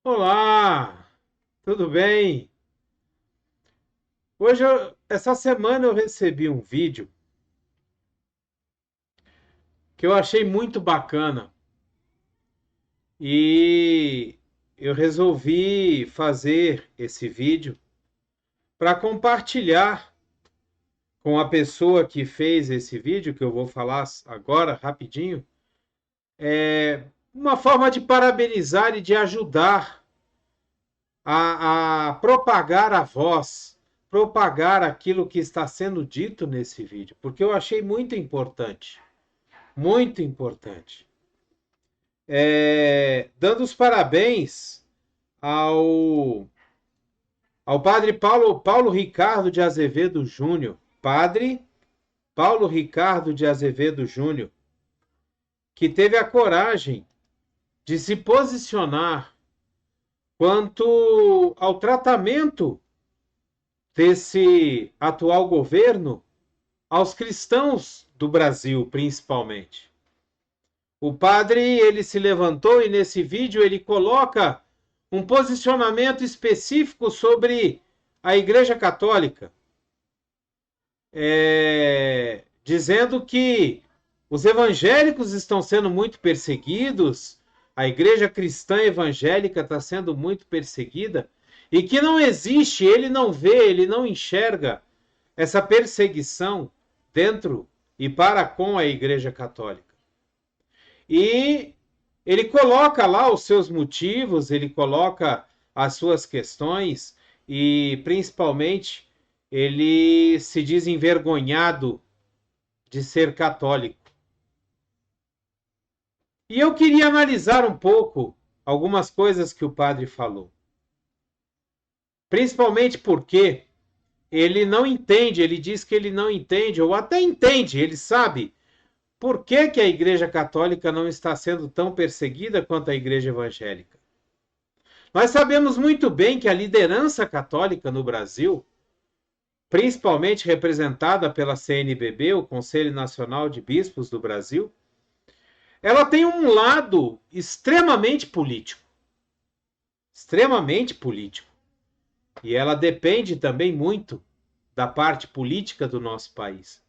Olá, tudo bem? Essa semana eu recebi um vídeo que eu achei muito bacana e eu resolvi fazer esse vídeo para compartilhar com a pessoa que fez esse vídeo, que eu vou falar agora rapidinho, uma forma de parabenizar e de ajudar a propagar a voz, propagar aquilo que está sendo dito nesse vídeo, porque eu achei muito importante. Muito importante. Dando os parabéns ao, ao padre Paulo Ricardo de Azevedo Júnior. Padre Paulo Ricardo de Azevedo Júnior, que teve a coragem de se posicionar quanto ao tratamento desse atual governo aos cristãos do Brasil, principalmente. O padre, ele se levantou e nesse vídeo ele coloca um posicionamento específico sobre a Igreja Católica, dizendo que os evangélicos estão sendo muito perseguidos, a Igreja Cristã Evangélica está sendo muito perseguida, e que não existe, ele não vê, ele não enxerga essa perseguição dentro e para com a Igreja Católica. E ele coloca lá os seus motivos, ele coloca as suas questões e, principalmente, ele se diz envergonhado de ser católico. E eu queria analisar um pouco algumas coisas que o padre falou. Principalmente porque ele não entende, ele diz que ele não entende, ou até entende, ele sabe por que, que a Igreja Católica não está sendo tão perseguida quanto a Igreja Evangélica. Nós sabemos muito bem que a liderança católica no Brasil, principalmente representada pela CNBB, o Conselho Nacional de Bispos do Brasil, ela tem um lado extremamente político. Extremamente político. E ela depende também muito da parte política do nosso país.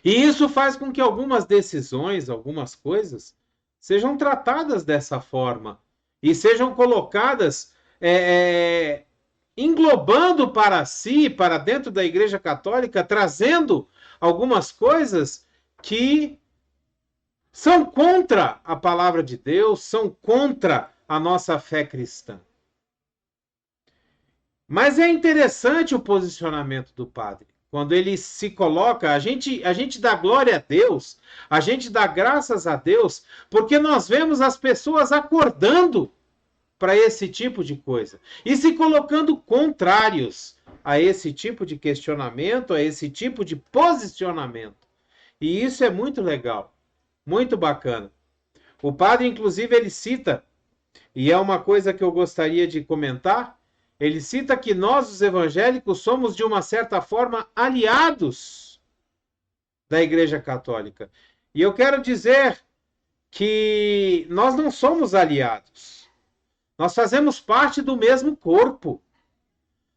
E isso faz com que algumas decisões, algumas coisas, sejam tratadas dessa forma e sejam colocadas englobando para si, para dentro da Igreja Católica, trazendo algumas coisas que são contra a palavra de Deus, são contra a nossa fé cristã. Mas é interessante o posicionamento do padre. Quando ele se coloca, a gente dá glória a Deus, a gente dá graças a Deus, porque nós vemos as pessoas acordando para esse tipo de coisa e se colocando contrários a esse tipo de questionamento, a esse tipo de posicionamento. E isso é muito legal, muito bacana. O padre, inclusive, ele cita, e é uma coisa que eu gostaria de comentar, ele cita que nós, os evangélicos, somos, de uma certa forma, aliados da Igreja Católica. E eu quero dizer que nós não somos aliados. Nós fazemos parte do mesmo corpo.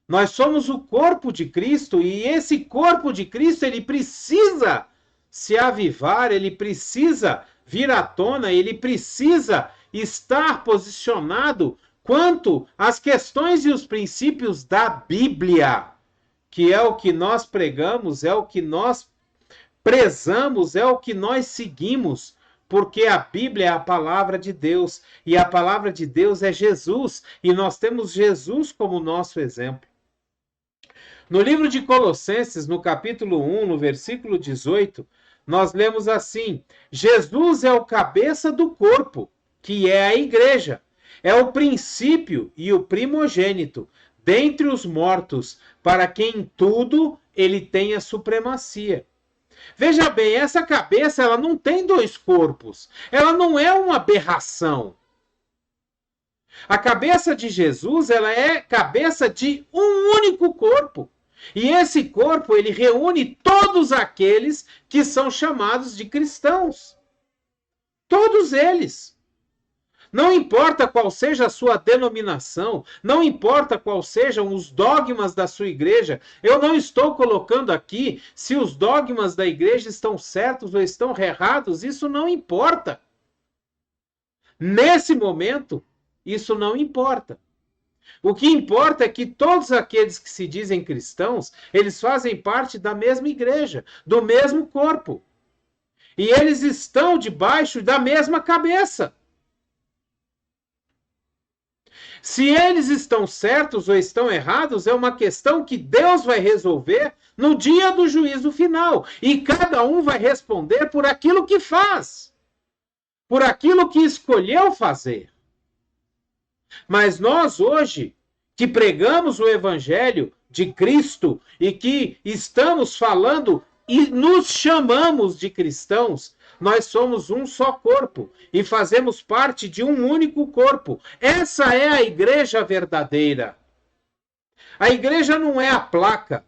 Nós somos o corpo de Cristo e esse corpo de Cristo, ele precisa se avivar, ele precisa vir à tona, ele precisa estar posicionado quanto às questões e os princípios da Bíblia, que é o que nós pregamos, é o que nós prezamos, é o que nós seguimos, porque a Bíblia é a palavra de Deus e a palavra de Deus é Jesus e nós temos Jesus como nosso exemplo. No livro de Colossenses, no capítulo 1, no versículo 18, nós lemos assim: Jesus é o cabeça do corpo, que é a igreja. É o princípio e o primogênito dentre os mortos, para que em tudo ele tenha supremacia. Veja bem, essa cabeça ela não tem dois corpos. Ela não é uma aberração. A cabeça de Jesus ela é cabeça de um único corpo. E esse corpo ele reúne todos aqueles que são chamados de cristãos. Todos eles. Não importa qual seja a sua denominação, não importa quais sejam os dogmas da sua igreja, eu não estou colocando aqui se os dogmas da igreja estão certos ou estão errados, isso não importa. Nesse momento, isso não importa. O que importa é que todos aqueles que se dizem cristãos, eles fazem parte da mesma igreja, do mesmo corpo. E eles estão debaixo da mesma cabeça. Se eles estão certos ou estão errados, é uma questão que Deus vai resolver no dia do juízo final. E cada um vai responder por aquilo que faz, por aquilo que escolheu fazer. Mas nós hoje, que pregamos o Evangelho de Cristo e que estamos falando e nos chamamos de cristãos, nós somos um só corpo e fazemos parte de um único corpo. Essa é a igreja verdadeira. A igreja não é a placa.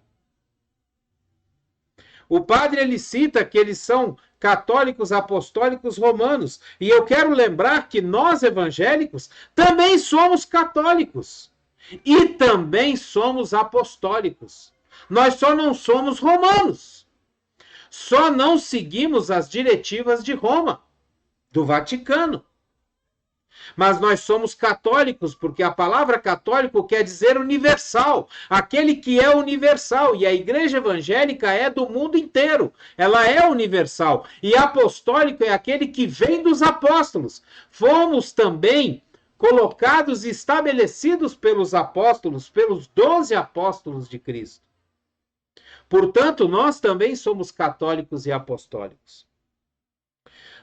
O padre, ele cita que eles são católicos apostólicos romanos. E eu quero lembrar que nós, evangélicos, também somos católicos. E também somos apostólicos. Nós só não somos romanos. Só não seguimos as diretivas de Roma, do Vaticano. Mas nós somos católicos, porque a palavra católico quer dizer universal, aquele que é universal, e a igreja evangélica é do mundo inteiro, ela é universal, e apostólico é aquele que vem dos apóstolos. Fomos também colocados e estabelecidos pelos apóstolos, pelos 12 apóstolos de Cristo. Portanto, nós também somos católicos e apostólicos.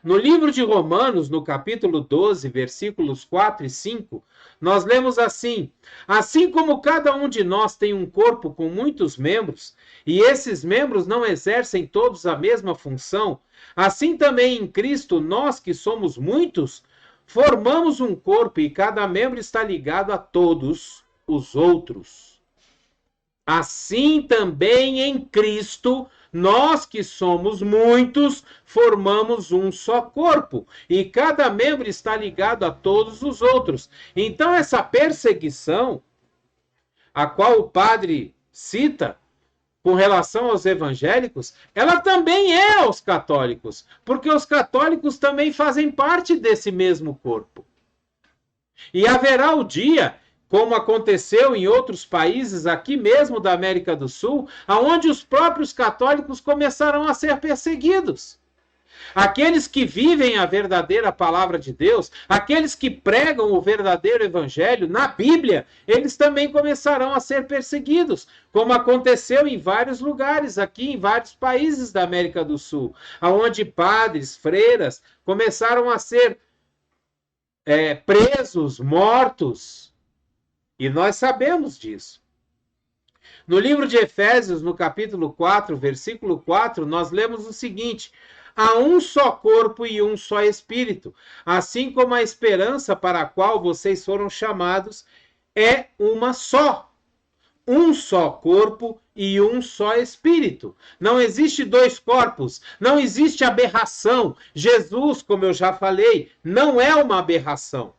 No livro de Romanos, no capítulo 12, versículos 4 e 5, nós lemos assim: assim como cada um de nós tem um corpo com muitos membros, e esses membros não exercem todos a mesma função, assim também em Cristo, nós que somos muitos, formamos um corpo e cada membro está ligado a todos os outros. Assim também em Cristo, nós que somos muitos, formamos um só corpo, e cada membro está ligado a todos os outros. Então, essa perseguição, a qual o padre cita com relação aos evangélicos, ela também é aos católicos, porque os católicos também fazem parte desse mesmo corpo. E haverá o dia, como aconteceu em outros países aqui mesmo da América do Sul, onde os próprios católicos começaram a ser perseguidos. Aqueles que vivem a verdadeira palavra de Deus, aqueles que pregam o verdadeiro evangelho na Bíblia, eles também começarão a ser perseguidos, como aconteceu em vários lugares aqui, em vários países da América do Sul, onde padres, freiras começaram a ser presos, mortos. E nós sabemos disso. No livro de Efésios, no capítulo 4, versículo 4, nós lemos o seguinte: há um só corpo e um só espírito, assim como a esperança para a qual vocês foram chamados é uma só. Um só corpo e um só espírito. Não existe dois corpos, não existe aberração. Jesus, como eu já falei, não é uma aberração.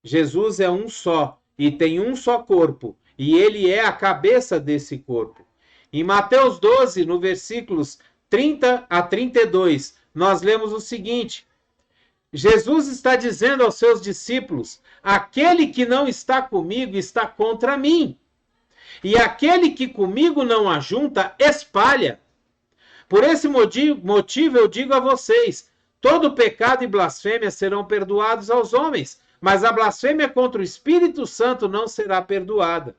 Jesus é um só e tem um só corpo, e ele é a cabeça desse corpo. Em Mateus 12, no versículos 30 a 32, nós lemos o seguinte: Jesus está dizendo aos seus discípulos: aquele que não está comigo está contra mim, e aquele que comigo não ajunta, espalha. Por esse motivo eu digo a vocês: todo pecado e blasfêmia serão perdoados aos homens, mas a blasfêmia contra o Espírito Santo não será perdoada.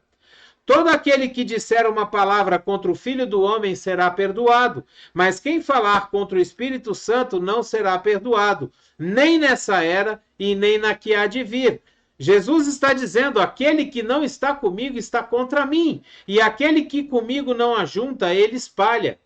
Todo aquele que disser uma palavra contra o Filho do Homem será perdoado, mas quem falar contra o Espírito Santo não será perdoado, nem nessa era e nem na que há de vir. Jesus está dizendo: aquele que não está comigo está contra mim, e aquele que comigo não ajunta, ele espalha.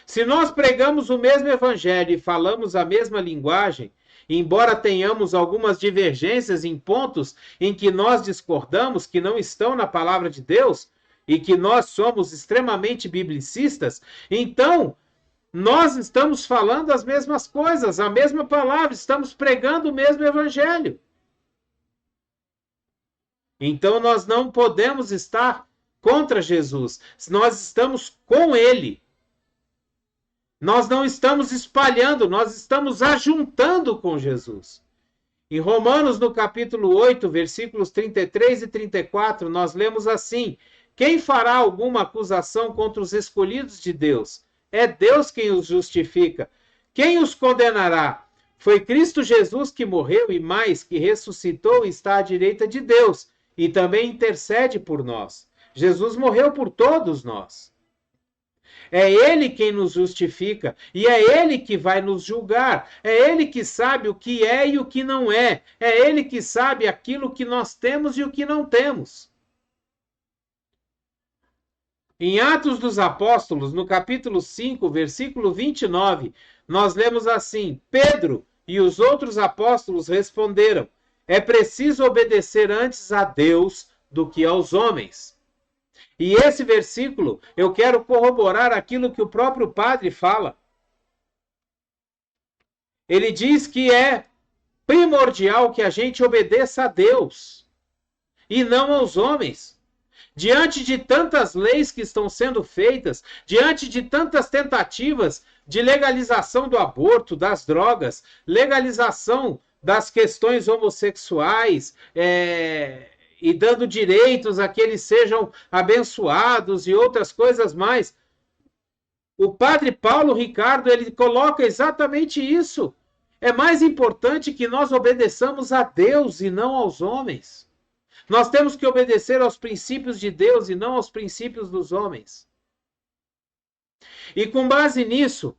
Se nós pregamos o mesmo evangelho e falamos a mesma linguagem, embora tenhamos algumas divergências em pontos em que nós discordamos, que não estão na palavra de Deus, e que nós somos extremamente biblicistas, então Nós estamos falando as mesmas coisas, a mesma palavra, estamos pregando o mesmo evangelho. Então nós não podemos estar contra Jesus. Nós estamos com ele. Nós não estamos espalhando, nós estamos ajuntando com Jesus. Em Romanos, no capítulo 8, versículos 33 e 34, nós lemos assim: quem fará alguma acusação contra os escolhidos de Deus? É Deus quem os justifica. Quem os condenará? Foi Cristo Jesus que morreu e mais, que ressuscitou e está à direita de Deus, e também intercede por nós. Jesus morreu por todos nós. É Ele quem nos justifica e é Ele que vai nos julgar. É Ele que sabe o que é e o que não é. É Ele que sabe aquilo que nós temos e o que não temos. Em Atos dos Apóstolos, no capítulo 5, versículo 29, nós lemos assim: Pedro e os outros apóstolos responderam: é preciso obedecer antes a Deus do que aos homens. E esse versículo, eu quero corroborar aquilo que o próprio padre fala. Ele diz que é primordial que a gente obedeça a Deus e não aos homens. Diante de tantas leis que estão sendo feitas, diante de tantas tentativas de legalização do aborto, das drogas, legalização das questões homossexuais, e dando direitos a que eles sejam abençoados e outras coisas mais. O padre Paulo Ricardo, ele coloca exatamente isso. É mais importante que nós obedeçamos a Deus e não aos homens. Nós temos que obedecer aos princípios de Deus e não aos princípios dos homens. E com base nisso,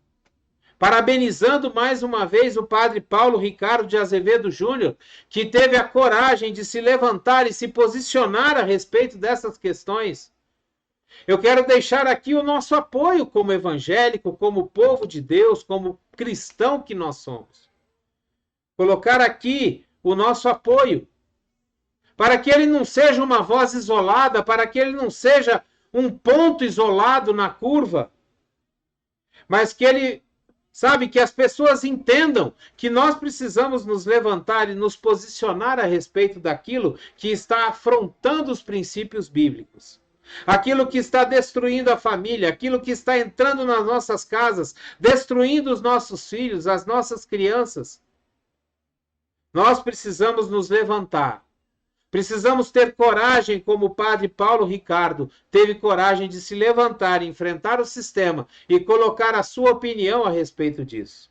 parabenizando mais uma vez o padre Paulo Ricardo de Azevedo Júnior, que teve a coragem de se levantar e se posicionar a respeito dessas questões. Eu quero deixar aqui o nosso apoio como evangélico, como povo de Deus, como cristão que nós somos. Colocar aqui o nosso apoio, para que ele não seja uma voz isolada, para que ele não seja um ponto isolado na curva, mas que ele, sabe, que as pessoas entendam que nós precisamos nos levantar e nos posicionar a respeito daquilo que está afrontando os princípios bíblicos. Aquilo que está destruindo a família, aquilo que está entrando nas nossas casas, destruindo os nossos filhos, as nossas crianças. Nós precisamos nos levantar. Precisamos ter coragem, como o padre Paulo Ricardo teve coragem de se levantar, enfrentar o sistema e colocar a sua opinião a respeito disso.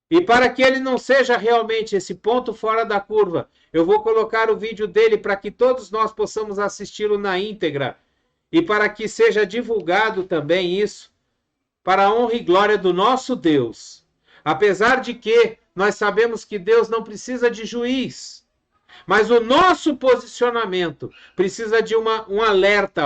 E para que ele não seja realmente esse ponto fora da curva, eu vou colocar o vídeo dele para que todos nós possamos assisti-lo na íntegra e para que seja divulgado também isso, para a honra e glória do nosso Deus. Apesar de que nós sabemos que Deus não precisa de juiz, mas o nosso posicionamento precisa de um alerta,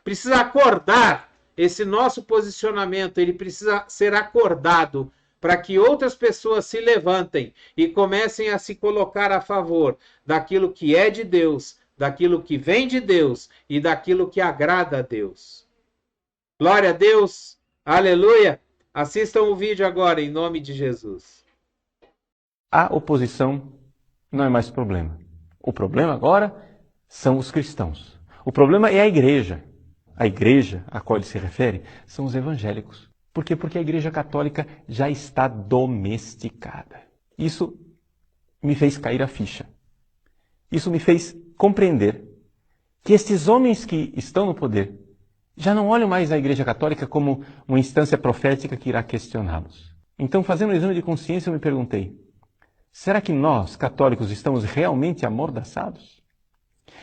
precisa acordar. Esse nosso posicionamento, ele precisa ser acordado para que outras pessoas se levantem e comecem a se colocar a favor daquilo que é de Deus, daquilo que vem de Deus e daquilo que agrada a Deus. Glória a Deus, aleluia! Assistam o vídeo agora, em nome de Jesus. A oposição não é mais problema. O problema agora são os cristãos. O problema é a igreja. A igreja a qual ele se refere são os evangélicos. Por quê? Porque a igreja católica já está domesticada. Isso me fez cair a ficha. Isso me fez compreender que estes homens que estão no poder já não olham mais a igreja católica como uma instância profética que irá questioná-los. Então, fazendo um exame de consciência, eu me perguntei: será que nós, católicos, estamos realmente amordaçados?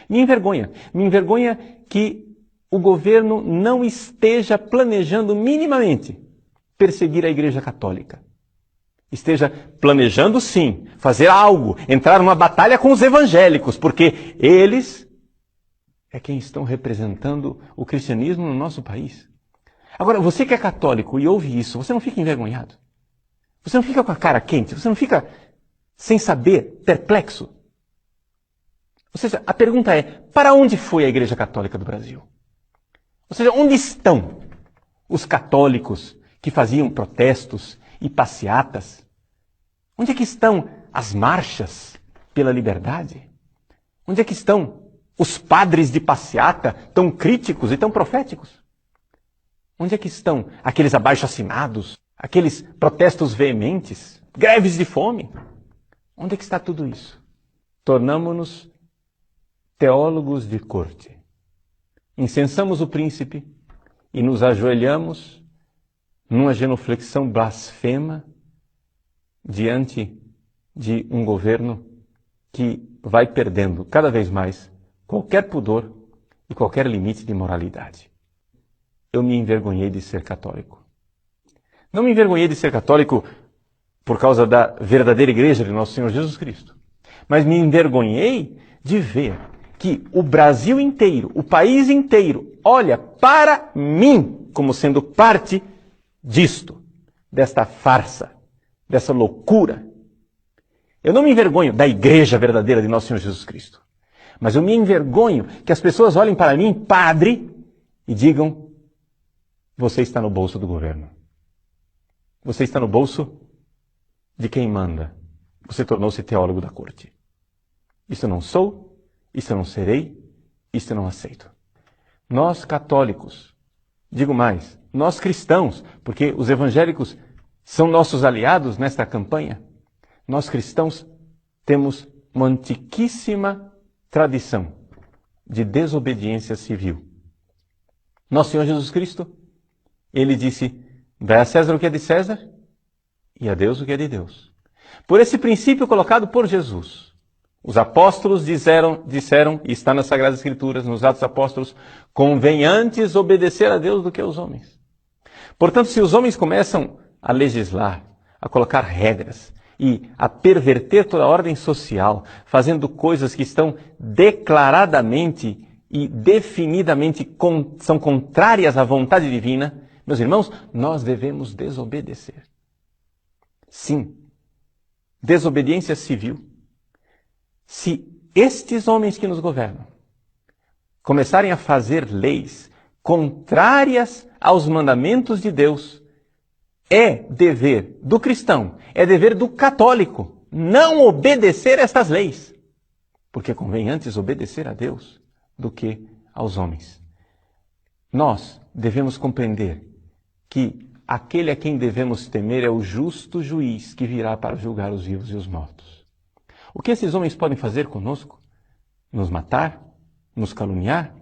Me envergonha que o governo não esteja planejando minimamente perseguir a Igreja Católica. Esteja planejando, sim, fazer algo, entrar numa batalha com os evangélicos, porque eles é quem estão representando o cristianismo no nosso país. Agora, você que é católico e ouve isso, você não fica envergonhado? Você não fica com a cara quente? Você não fica sem saber, perplexo? Ou seja, a pergunta é: para onde foi a Igreja Católica do Brasil? Ou seja, onde estão? Os católicos que faziam protestos e passeatas? Onde é que estão as marchas pela liberdade? Onde é que estão os padres de passeata tão críticos e tão proféticos? Onde é que estão aqueles abaixo-assinados, aqueles protestos veementes, greves de fome? Onde é que está tudo isso? Tornamo-nos teólogos de corte. Incensamos o príncipe e nos ajoelhamos numa genuflexão blasfema diante de um governo que vai perdendo cada vez mais qualquer pudor e qualquer limite de moralidade. Eu me envergonhei de ser católico. Não me envergonhei de ser católico por causa da verdadeira igreja de Nosso Senhor Jesus Cristo, mas me envergonhei de ver que o Brasil inteiro, o país inteiro, olha para mim como sendo parte disto, desta farsa, dessa loucura. Eu não me envergonho da igreja verdadeira de Nosso Senhor Jesus Cristo, mas eu me envergonho que as pessoas olhem para mim, padre, e digam: você está no bolso do governo. Você está no bolso de quem manda. Você tornou-se teólogo da corte. Isso eu não sou, isso eu não serei, isso eu não aceito. Nós católicos, digo mais, nós cristãos, porque os evangélicos são nossos aliados nesta campanha, nós cristãos temos uma antiquíssima tradição de desobediência civil. Nosso Senhor Jesus Cristo, ele disse: dai a César o que é de César e a Deus o que é de Deus. Por esse princípio colocado por Jesus, os apóstolos disseram, e está nas Sagradas Escrituras, nos Atos Apóstolos: convém antes obedecer a Deus do que aos homens. Portanto, se os homens começam a legislar, a colocar regras e a perverter toda a ordem social, fazendo coisas que estão declaradamente e definidamente são contrárias à vontade divina, meus irmãos, nós devemos desobedecer. Sim, desobediência civil. Se estes homens que nos governam começarem a fazer leis contrárias aos mandamentos de Deus, é dever do cristão, é dever do católico não obedecer estas leis, porque convém antes obedecer a Deus do que aos homens. Nós devemos compreender que aquele a quem devemos temer é o justo juiz que virá para julgar os vivos e os mortos. O que esses homens podem fazer conosco? Nos matar? Nos caluniar?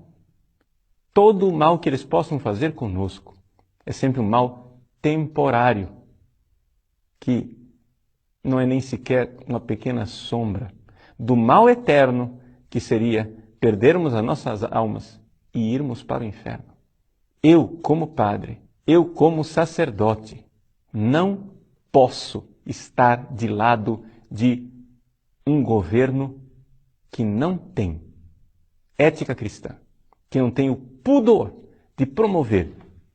Todo o mal que eles possam fazer conosco é sempre um mal temporário, que não é nem sequer uma pequena sombra do mal eterno que seria perdermos as nossas almas e irmos para o inferno. Eu, como padre, eu, como sacerdote, não posso estar de lado de um governo que não tem ética cristã, que não tem o pudor de promover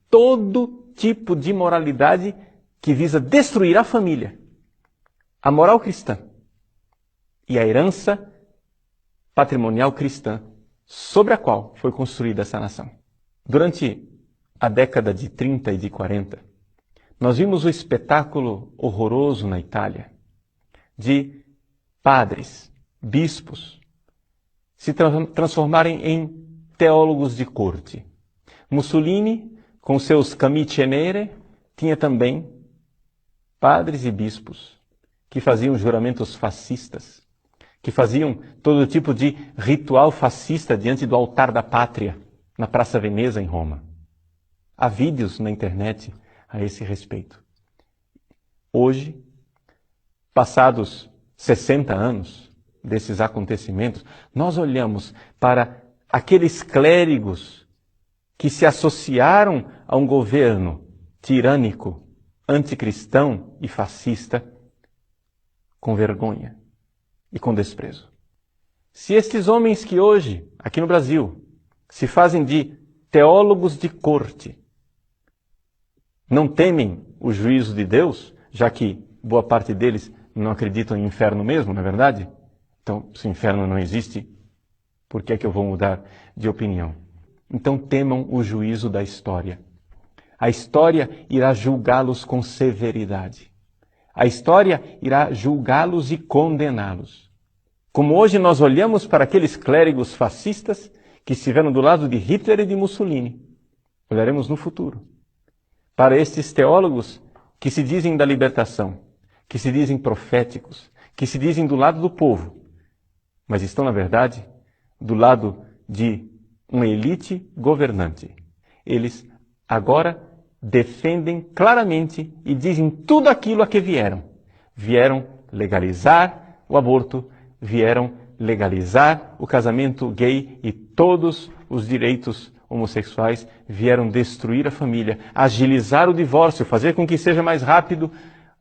todo tipo de moralidade que visa destruir a família, a moral cristã e a herança patrimonial cristã sobre a qual foi construída essa nação. Durante a década de 30 e de 40, nós vimos o espetáculo horroroso na Itália de padres, bispos, se transformarem em teólogos de corte. Mussolini, com seus camicie nere, tinha também padres e bispos que faziam juramentos fascistas, que faziam todo tipo de ritual fascista diante do altar da pátria, na Praça Veneza, em Roma. Há vídeos na internet a esse respeito. Hoje, passados 60 anos desses acontecimentos, nós olhamos para aqueles clérigos que se associaram a um governo tirânico, anticristão e fascista com vergonha e com desprezo. Se estes homens que hoje, aqui no Brasil, se fazem de teólogos de corte, não temem o juízo de Deus, já que boa parte deles não acreditam em inferno mesmo, não é verdade? Então, se o inferno não existe, por que é que eu vou mudar de opinião? Então temam o juízo da história. A história irá julgá-los com severidade. A história irá julgá-los e condená-los. Como hoje nós olhamos para aqueles clérigos fascistas que estiveram do lado de Hitler e de Mussolini, olharemos no futuro para estes teólogos que se dizem da libertação, que se dizem proféticos, que se dizem do lado do povo, mas estão, na verdade, do lado de uma elite governante. Eles agora defendem claramente e dizem tudo aquilo a que vieram. Vieram legalizar o aborto, vieram legalizar o casamento gay e todos os direitos homossexuais, vieram destruir a família, agilizar o divórcio, fazer com que seja mais rápido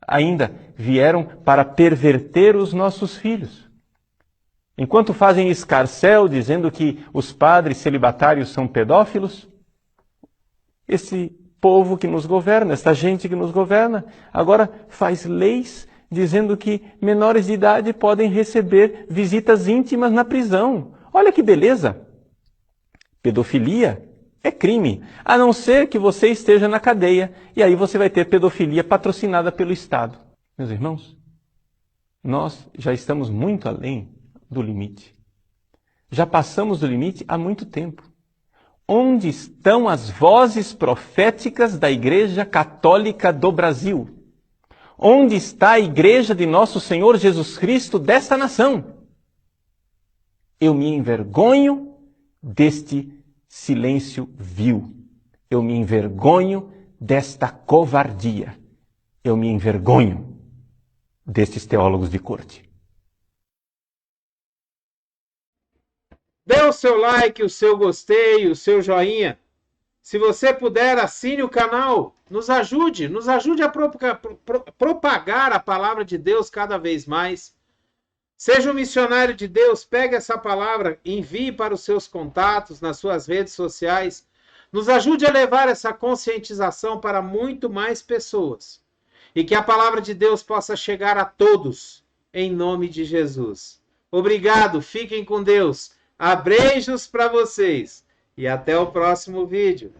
ainda, vieram para perverter os nossos filhos. Enquanto fazem escarcéu dizendo que os padres celibatários são pedófilos, esse povo que nos governa, esta gente que nos governa, agora faz leis dizendo que menores de idade podem receber visitas íntimas na prisão. Olha que beleza! Pedofilia é crime, a não ser que você esteja na cadeia, e aí você vai ter pedofilia patrocinada pelo Estado. Meus irmãos, nós já estamos muito além do limite. Já passamos do limite há muito tempo. Onde estão as vozes proféticas da Igreja Católica do Brasil? Onde está a Igreja de Nosso Senhor Jesus Cristo desta nação? Eu me envergonho deste silêncio vil. Eu me envergonho desta covardia. Eu me envergonho destes teólogos de corte. Dê o seu like, o seu gostei, o seu joinha. Se você puder, assine o canal. Nos ajude a propagar a palavra de Deus cada vez mais. Seja um missionário de Deus, pegue essa palavra, envie para os seus contatos, nas suas redes sociais. Nos ajude a levar essa conscientização para muito mais pessoas. E que a palavra de Deus possa chegar a todos, em nome de Jesus. Obrigado, fiquem com Deus. Abreijos para vocês. E até o próximo vídeo.